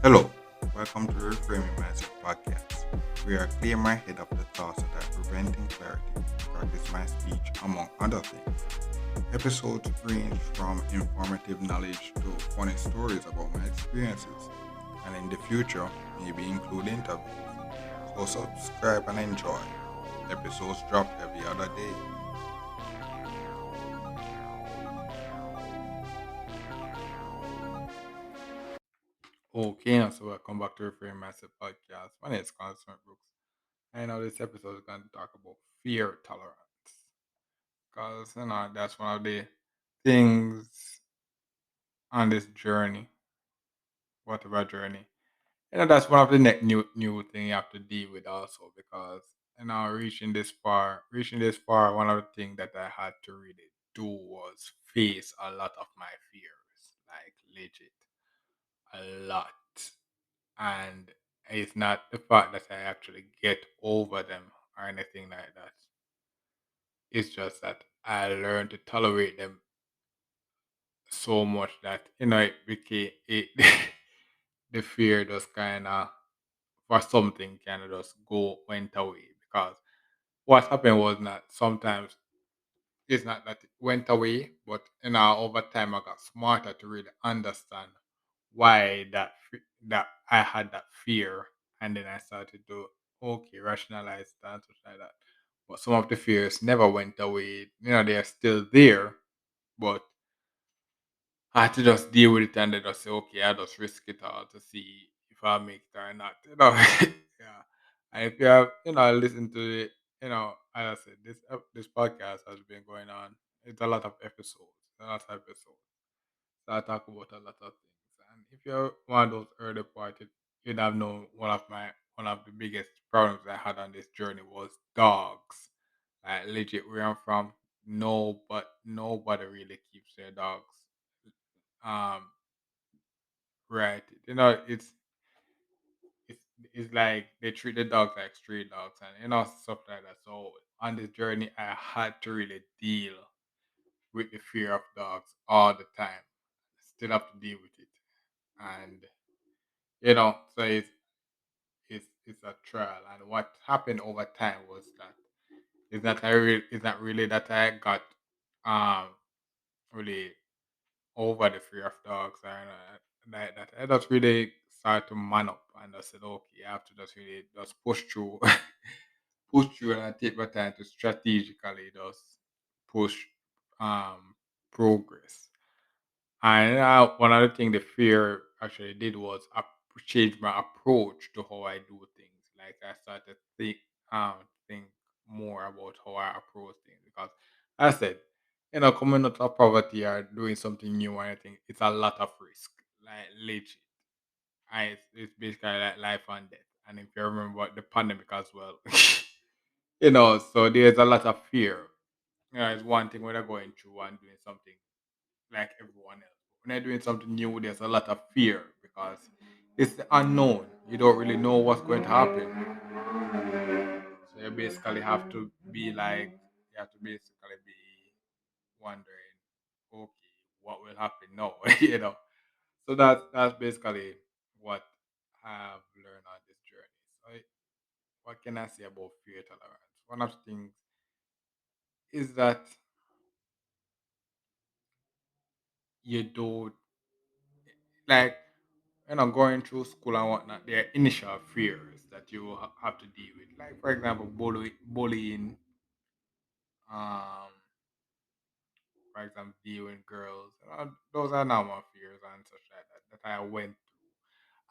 Hello, welcome to Reframing Mindset Podcast. We are clear my head of the thoughts that are preventing clarity, practice my speech, among other things. Episodes range from informative knowledge to funny stories about my experiences, and in the future, maybe include interviews. So subscribe and enjoy. Episodes drop every other day. Okay, now so welcome back to Reframing Mindset Podcast. My name is Constance Brooks. I know this episode is going to talk about fear tolerance. Because that's one of the things on this journey, whatever journey. That's one of the new thing you have to deal with also, because reaching this far, one of the things that I had to really do was face a lot of my fears, like legit, a lot. And it's not the fact that I actually get over them or anything like that. It's just that I learned to tolerate them so much that it became it the fear just kind of for something kind of just go went away, because what happened was that sometimes it's not that it went away, but over time I got smarter to really understand why that I had that fear, and then I started to okay rationalize that stuff like that. But some of the fears never went away. They are still there, but I had to just deal with it and then just say, okay, I just risk it all to see if I make it or not. Yeah. And if you have, listen to it, as I said, this podcast has been going on. It's a lot of episodes, a lot of episodes. So I talk about a lot of things. And if you're one of those early parties, you'd have known one of the biggest problems I had on this journey was dogs. Like legit, where I'm from, no, but nobody really keeps their dogs. Um, right. It's like they treat the dogs like street dogs and stuff like that. So on this journey, I had to really deal with the fear of dogs all the time. Still have to deal with it, and so it's a trial. And what happened over time was that it's not really that I got um really over the fear of dogs and like that. I just really started to man up and I said, okay, I have to just really just push through, push through, and I take my time to strategically just push um progress. And one other thing the fear actually did was change my approach to how I do things. Like I started to think more about how I approach things, because I said, coming out of poverty or doing something new or anything, it's a lot of risk. Like legit. And it's basically like life and death. And if you remember the pandemic as well, so there's a lot of fear. It's one thing when you're going through and doing something like everyone else. When you're doing something new, there's a lot of fear because it's the unknown. You don't really know what's going to happen. So you basically have to be like, you have to basically be wondering, okay, what will happen now? So that's basically what I've learned on this journey. So what can I say about fear tolerance? One of the things is that you don't like going through school and whatnot, there are initial fears that you have to deal with. Like, for example, bullying, um, for example, dealing with girls. Those are normal fears and such like that I went through.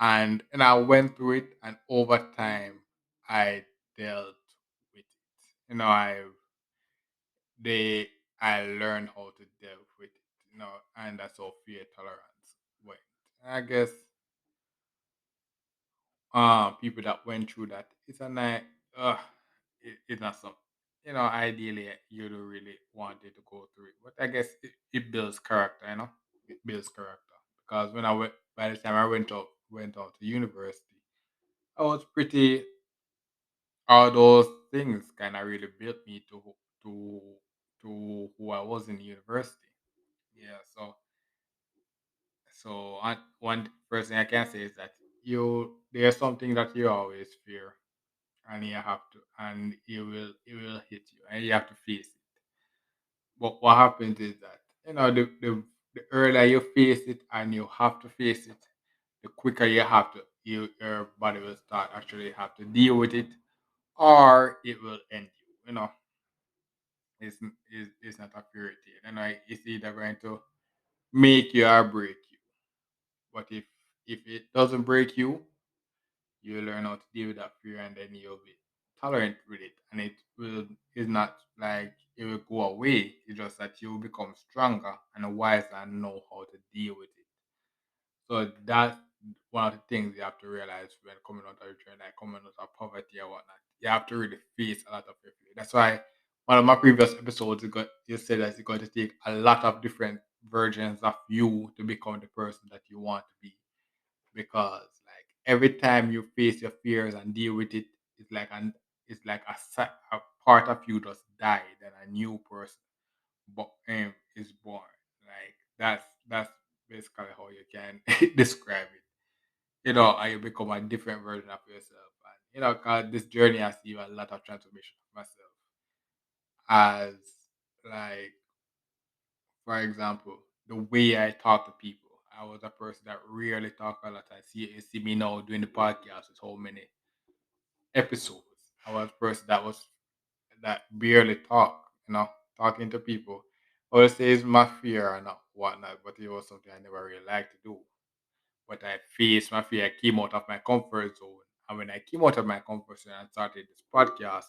And I went through it, and over time, I dealt with it. They, I learned how to deal with it, and that's how fear tolerance went. I guess people that went through that, it's a night it's not something, ideally you don't really want it to go through it, but I guess it builds character. It builds character, because when I went by the time I went out to university, I was pretty, all those things kind of really built me to who I was in university. Yeah, one first thing I can say is that there's something that you always fear, and you have to, and it will hit you, and you have to face it. But what happens is that the earlier you face it, and you have to face it, the quicker your body will start actually have to deal with it, or it will end you. It's not a fairy tale. It's either going to make you or break you. But if it doesn't break you, you learn how to deal with that fear, and then you'll be tolerant with it, and it will is not like it will go away. It's just that you will become stronger and wiser and know how to deal with it. So that's one of the things you have to realize when coming out of your journey, like coming out of poverty or whatnot. You have to really face a lot of your fear. That's why one of my previous episodes you said that it's going to take a lot of different versions of you to become the person that you want to be. Because like every time you face your fears and deal with it, it's like a part of you just died and a new person is born. Like that's basically how you can describe it. And you become a different version of yourself. And cause this journey has seen a lot of transformation of myself. As like, for example, the way I talk to people. I was a person that rarely talk a lot. You see me now doing the podcast with how many episodes. I was a person that barely talk, talking to people. I would say it's my fear or not whatnot, but it was something I never really liked to do. But I faced my fear. I came out of my comfort zone. And when I came out of my comfort zone and started this podcast,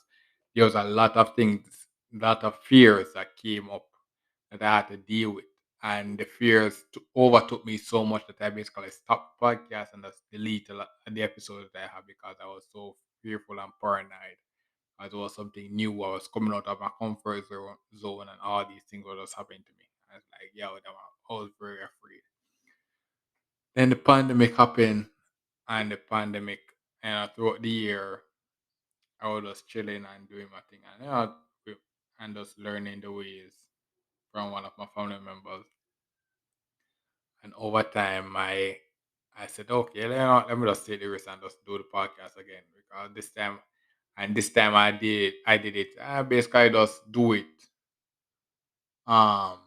there was a lot of things, a lot of fears that came up that I had to deal with. And the fears overtook me so much that I basically stopped the podcast and just deleted a lot of the episodes that I had because I was so fearful and paranoid. As it was something new. I was coming out of my comfort zone and all these things were just happening to me. I was like, yeah, I was very afraid. Then the pandemic happened, and the pandemic, and throughout the year, I was just chilling and doing my thing, and just learning the ways from one of my family members. And over time, I said, okay, let me just take the risk and just do the podcast again because this time I did it. I basically just do it um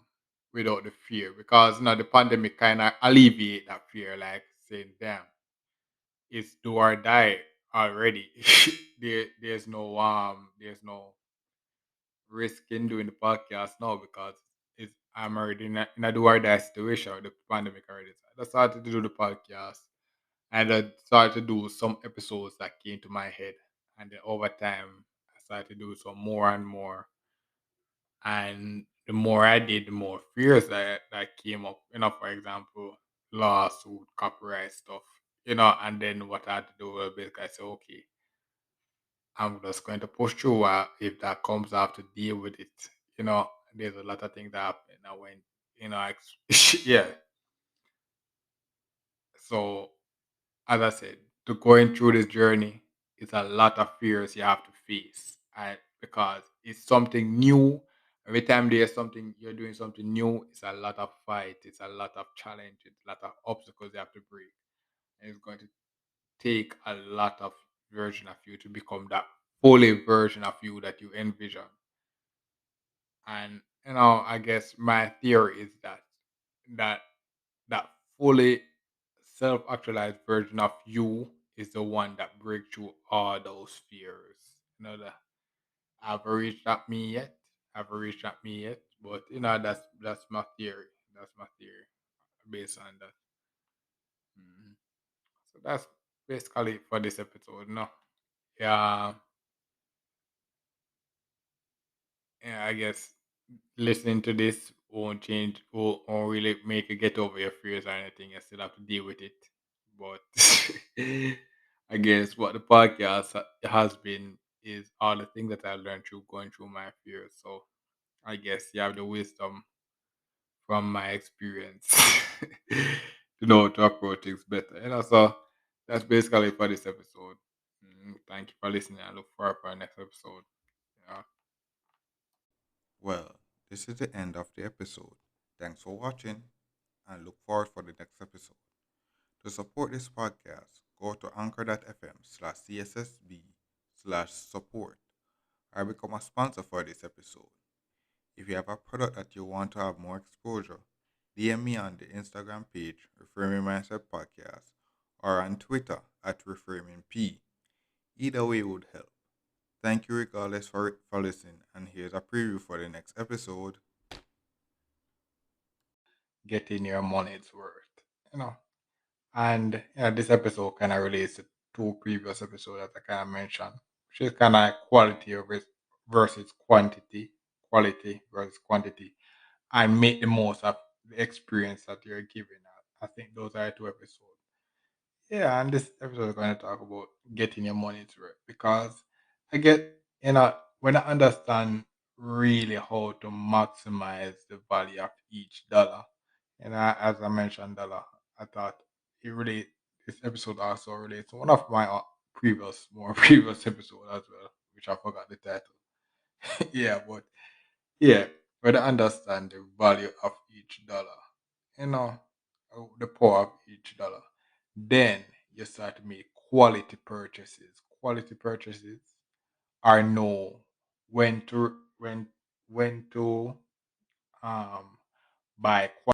without the fear because the pandemic kind of alleviate that fear, like saying, damn, it's do or die already. There's no risk in doing the podcast now because I'm already in a do or die situation with the pandemic already. So I started to do the podcast, and I started to do some episodes that came to my head, and then over time I started to do some more and more. And the more I did, the more fears that came up. For example, lawsuit, copyright stuff. And then what I had to do was basically say, okay, I'm just going to push through. If that comes, I have to deal with it. There's a lot of things that happen. And when yeah. So as I said, to going through this journey, it's a lot of fears you have to face, because it's something new. Every time there's something you're doing something new, it's a lot of fight, it's a lot of challenge, it's a lot of obstacles you have to break, and it's going to take a lot of version of you to become that fully version of you that you envision. And I guess my theory is that that fully self-actualized version of you is the one that breaks through all those fears. That I've reached at me yet. I've reached at me yet. But that's my theory. That's my theory based on that. Mhm. So that's basically it for this episode. No. Yeah. Yeah, I guess listening to this won't really make you get over your fears or anything. You still have to deal with it. But I guess what the podcast has been is all the things that I learned through going through my fears. So I guess you have the wisdom from my experience to know how to approach things better. So that's basically for this episode. Thank you for listening. I look forward for our next episode. Yeah. Well, this is the end of the episode. Thanks for watching and look forward for the next episode. To support this podcast, go to anchor.fm/cssb/support or become a sponsor for this episode. If you have a product that you want to have more exposure, DM me on the Instagram page, Reframing Mindset Podcast, or on Twitter at ReframingP. Either way would help. Thank you regardless for listening, and here's a preview for the next episode. Getting your money's worth. You know. And this episode kind of relates to two previous episodes that I kind of mentioned, which is kind of quality versus quantity, quality versus quantity, and make the most of the experience that you're giving. I think those are two episodes. Yeah, and this episode is going to talk about getting your money's worth because I get, when I understand really how to maximize the value of each dollar, and as I mentioned, dollar, I thought it really, this episode also relates to one of my more previous episode as well, which I forgot the title. Yeah, but yeah, when I understand the value of each dollar, you know, the power of each dollar, then you start to make quality purchases. Quality purchases are know when to when to um buy